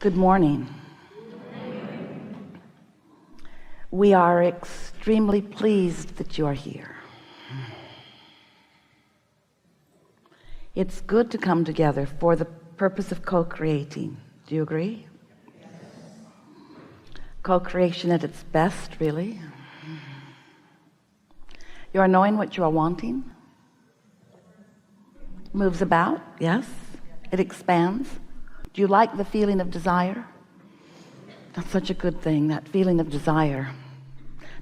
Good morning. We are extremely pleased that you are here. It's good to come together for the purpose of co-creating. Do you agree? Co-creation at its best, really. You are knowing what you are wanting. Moves about, yes. It expands. Do you like the feeling of desire? That's such a good thing, that feeling of desire.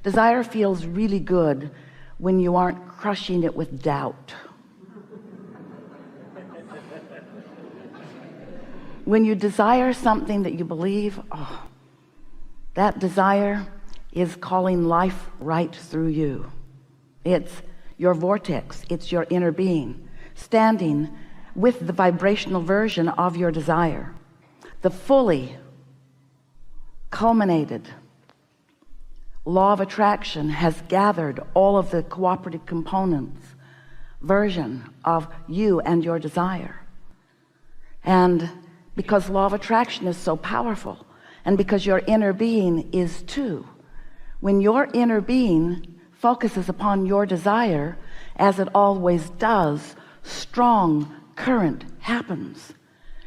Desire feels really good when you aren't crushing it with doubt. When you desire something that you believe, that desire is calling life right through you. It's your vortex, it's your inner being, standing with the vibrational version of your desire. The fully culminated law of attraction has gathered all of the cooperative components version of you and your desire. And because law of attraction is so powerful, and because your inner being is too, when your inner being focuses upon your desire, as it always does, strong current happens.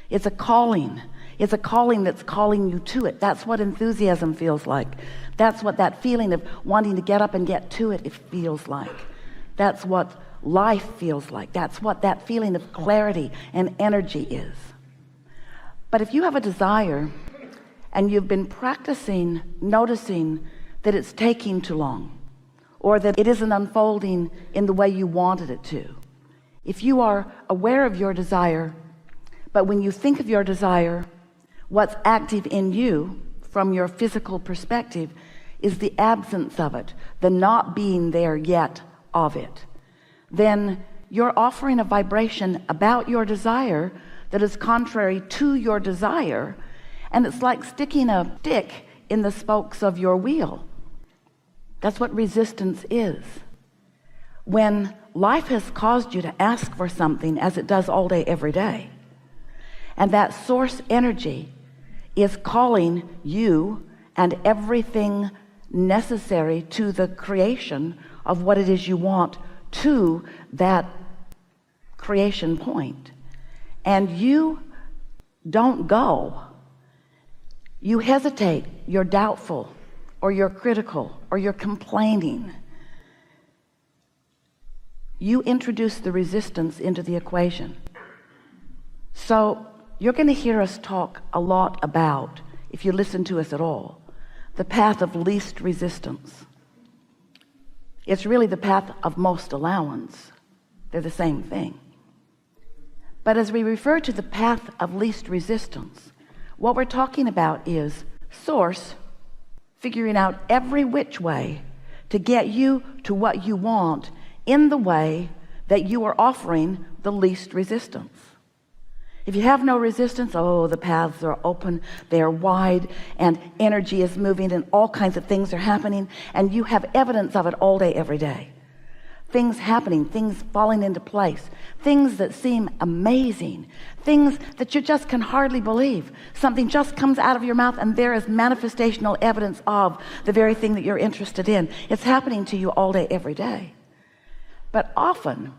It's a calling. It's a calling that's calling you to it. That's what enthusiasm feels like. That's what that feeling of wanting to get up and get to it feels like. That's what life feels like. That's what that feeling of clarity and energy is. But if you have a desire and you've been practicing noticing that it's taking too long, or that it isn't unfolding in the way you wanted it to, if you are aware of your desire, but when you think of your desire, what's active in you from your physical perspective is the absence of it, the not being there yet of it, then you're offering a vibration about your desire that is contrary to your desire, and it's like sticking a stick in the spokes of your wheel. That's what resistance is. When life has caused you to ask for something, as it does all day every day, and that source energy is calling you and everything necessary to the creation of what it is you want to that creation point, and you don't go, you hesitate, you're doubtful, or you're critical, or you're complaining, you introduce the resistance into the equation. So you're going to hear us talk a lot about, if you listen to us at all, the path of least resistance. It's really the path of most allowance. They're the same thing. But as we refer to the path of least resistance, what we're talking about is source figuring out every which way to get you to what you want in the way that you are offering the least resistance. If you have no resistance, the paths are open, they are wide, and energy is moving, and all kinds of things are happening, and you have evidence of it all day, every day. Things happening, things falling into place, things that seem amazing, things that you just can hardly believe. Something just comes out of your mouth, and there is manifestational evidence of the very thing that you're interested in. It's happening to you all day, every day. But often,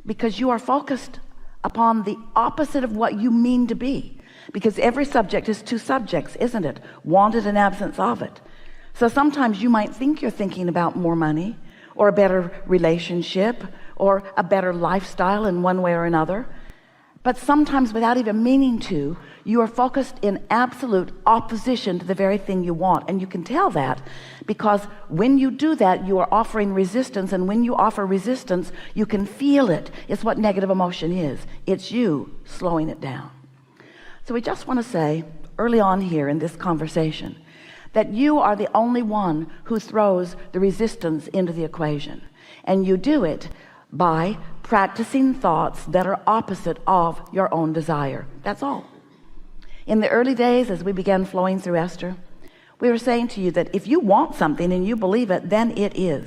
because you are focused upon the opposite of what you mean to be, because every subject is two subjects, isn't it? Wanted and absence of it. So sometimes you might think you're thinking about more money, or a better relationship, or a better lifestyle in one way or another, but sometimes without even meaning to, you are focused in absolute opposition to the very thing you want. And you can tell that because when you do that, you are offering resistance, and when you offer resistance, you can feel it. It's what negative emotion is. It's you slowing it down. So we just want to say early on here in this conversation that you are the only one who throws the resistance into the equation, and you do it by practicing thoughts that are opposite of your own desire. That's all. In the early days, as we began flowing through Esther, we were saying to you that if you want something and you believe it, then it is.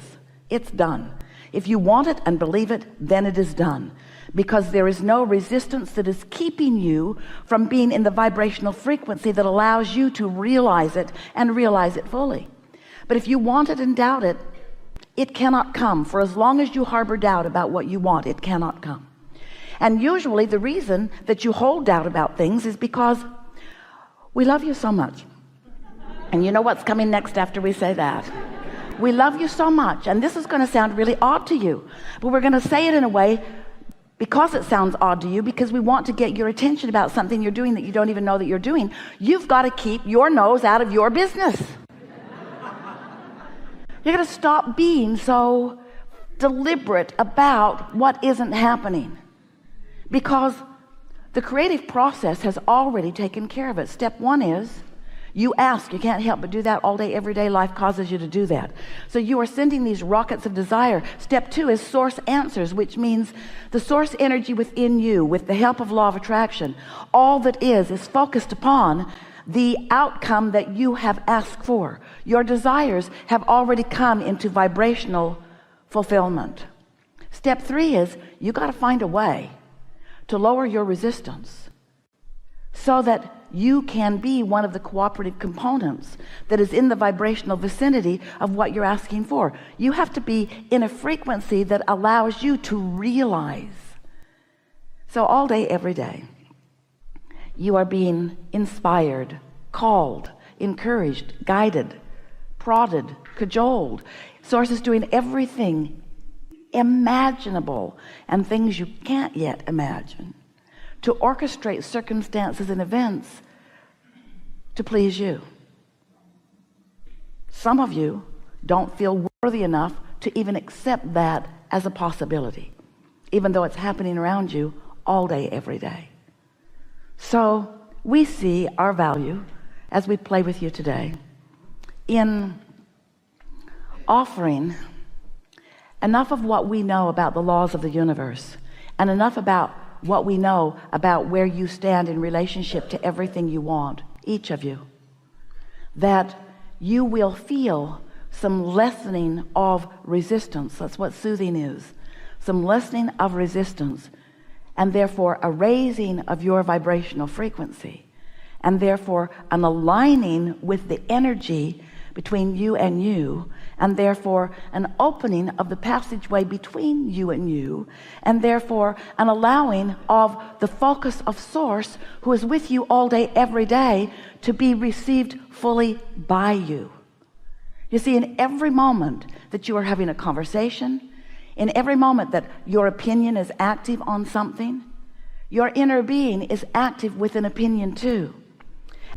It's done. If you want it and believe it, then it is done. because there is no resistance that is keeping you from being in the vibrational frequency that allows you to realize it and realize it fully. But if you want it and doubt it, it cannot come. For as long as you harbor doubt about what you want, it cannot come. And usually the reason that you hold doubt about things is because we love you so much. And you know what's coming next after we say that? We love you so much. And this is going to sound really odd to you, but we're going to say it in a way because it sounds odd to you, because we want to get your attention about something you're doing that you don't even know that you're doing. You've got to keep your nose out of your business. You're going to stop being so deliberate about what isn't happening, because the creative process has already taken care of it. Step one is you ask. You can't help but do that all day, every day. Life causes you to do that. So you are sending these rockets of desire. Step two is source answers, which means the source energy within you, with the help of law of attraction, all that is focused upon the outcome that you have asked for. Your desires have already come into vibrational fulfillment. Step three is you got to find a way to lower your resistance so that you can be one of the cooperative components that is in the vibrational vicinity of what you're asking for. You have to be in a frequency that allows you to realize. So all day, every day, you are being inspired, called, encouraged, guided, prodded, cajoled. Source is doing everything imaginable and things you can't yet imagine to orchestrate circumstances and events to please you. Some of you don't feel worthy enough to even accept that as a possibility, even though it's happening around you all day, every day. So we see our value as we play with you today in offering enough of what we know about the laws of the universe and enough about what we know about where you stand in relationship to everything you want, each of you, that you will feel some lessening of resistance. That's what soothing is. Some lessening of resistance, and therefore a raising of your vibrational frequency, and therefore an aligning with the energy between you, and therefore an opening of the passageway between you, and therefore an allowing of the focus of source, who is with you all day, every day, to be received fully by you. You see, in every moment that you are having a conversation, in every moment that your opinion is active on something, your inner being is active with an opinion too.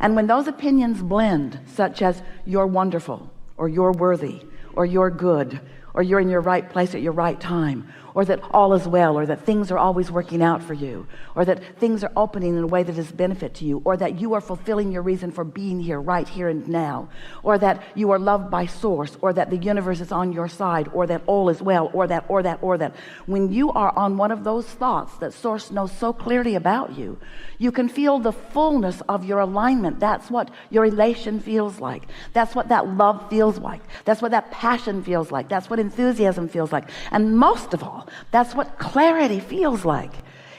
And when those opinions blend, such as you're wonderful, or you're worthy, or you're good, or you're in your right place at your right time, or that all is well, or that things are always working out for you, or that things are opening in a way that is benefit to you, or that you are fulfilling your reason for being here right here and now, or that you are loved by source, or that the universe is on your side, or that all is well, or that. When you are on one of those thoughts that source knows so clearly about you, you can feel the fullness of your alignment. That's what your elation feels like. That's what that love feels like. That's what that passion feels like. That's what enthusiasm feels like. And most of all, that's what clarity feels like.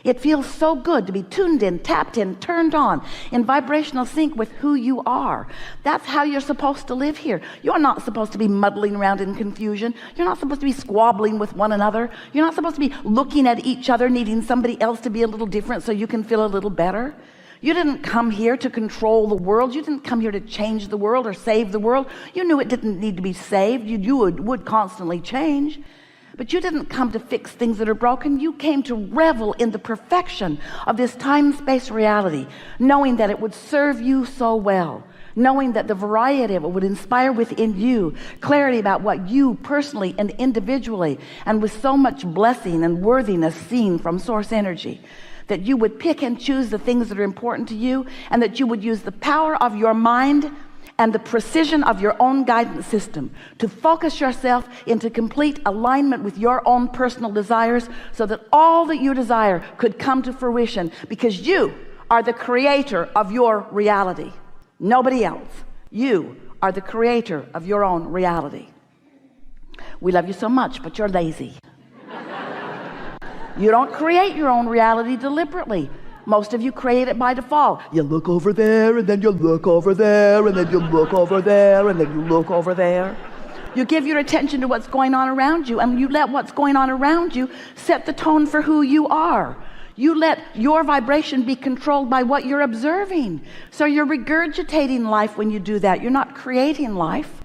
It feels so good to be tuned in, tapped in, turned on, in vibrational sync with who you are. That's how you're supposed to live here. You're not supposed to be muddling around in confusion. You're not supposed to be squabbling with one another. You're not supposed to be looking at each other, needing somebody else to be a little different so you can feel a little better. You didn't come here to control the world. You didn't come here to change the world or save the world. You knew it didn't need to be saved. You would constantly change. But you didn't come to fix things that are broken. You came to revel in the perfection of this time-space reality, knowing that it would serve you so well, knowing that the variety of it would inspire within you clarity about what you personally and individually, and with so much blessing and worthiness seen from source energy, that you would pick and choose the things that are important to you, and that you would use the power of your mind and the precision of your own guidance system to focus yourself into complete alignment with your own personal desires, so that all that you desire could come to fruition, because you are the creator of your reality. Nobody else. You are the creator of your own reality. We love you so much, but you're lazy. You don't create your own reality deliberately. Most of you create it by default. You look over there, and then you look over there, and then you look over there, and then you look over there. You give your attention to what's going on around you, and you let what's going on around you set the tone for who you are. You let your vibration be controlled by what you're observing. So you're regurgitating life when you do that. You're not creating life.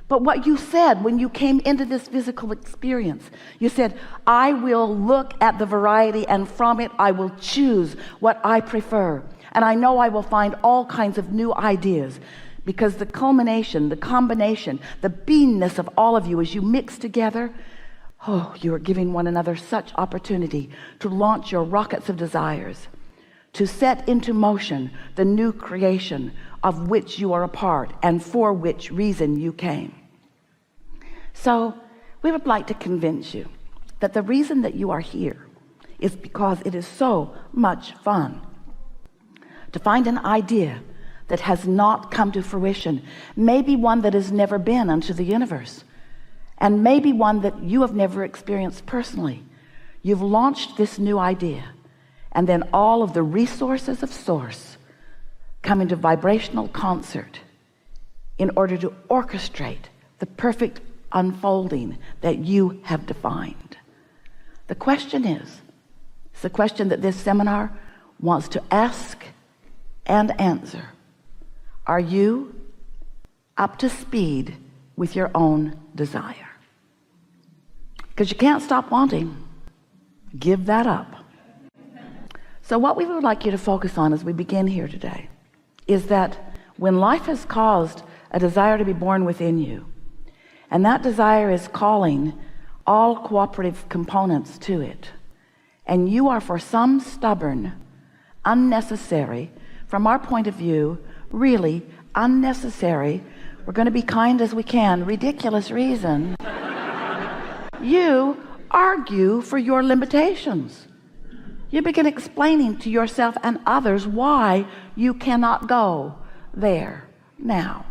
But what you said when you came into this physical experience, you said, I will look at the variety, and from it I will choose what I prefer. And I know I will find all kinds of new ideas, because the culmination, the combination, the beingness of all of you as you mix together, oh, you are giving one another such opportunity to launch your rockets of desires, to set into motion the new creation of which you are a part and for which reason you came. So we would like to convince you that the reason that you are here is because it is so much fun to find an idea that has not come to fruition, maybe one that has never been unto the universe, and maybe one that you have never experienced personally. You've launched this new idea, and then all of the resources of source come into vibrational concert in order to orchestrate the perfect unfolding that you have defined. The question is, it's the question that this seminar wants to ask and answer. Are you up to speed with your own desire? Because you can't stop wanting. Give that up. So what we would like you to focus on as we begin here today is that when life has caused a desire to be born within you, and that desire is calling all cooperative components to it, and you are for some stubborn, unnecessary, from our point of view, really unnecessary, we're going to be kind as we can, ridiculous reason, you argue for your limitations. You begin explaining to yourself and others why you cannot go there now.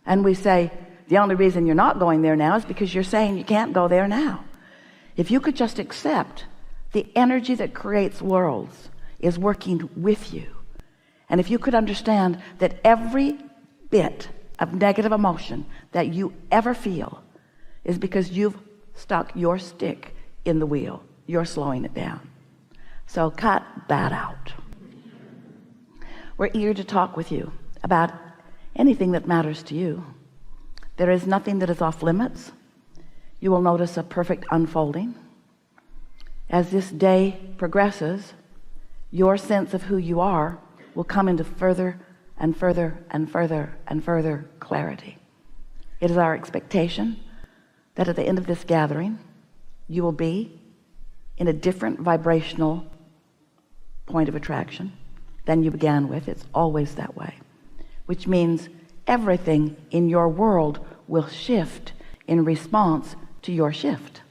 And we say, the only reason you're not going there now is because you're saying you can't go there now. If you could just accept the energy that creates worlds is working with you, and if you could understand that every bit of negative emotion that you ever feel is because you've stuck your stick in the wheel, you're slowing it down. So cut that out. We're eager to talk with you about anything that matters to you. There is nothing that is off limits. You will notice a perfect unfolding. As this day progresses, your sense of who you are will come into further and further and further and further clarity. It is our expectation that at the end of this gathering, you will be in a different vibrational point of attraction than you began with. It's always that way, which means everything in your world will shift in response to your shift.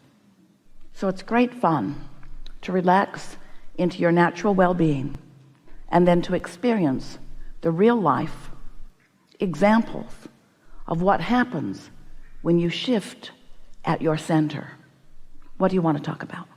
So it's great fun to relax into your natural well-being and then to experience the real life examples of what happens when you shift at your center. What do you want to talk about?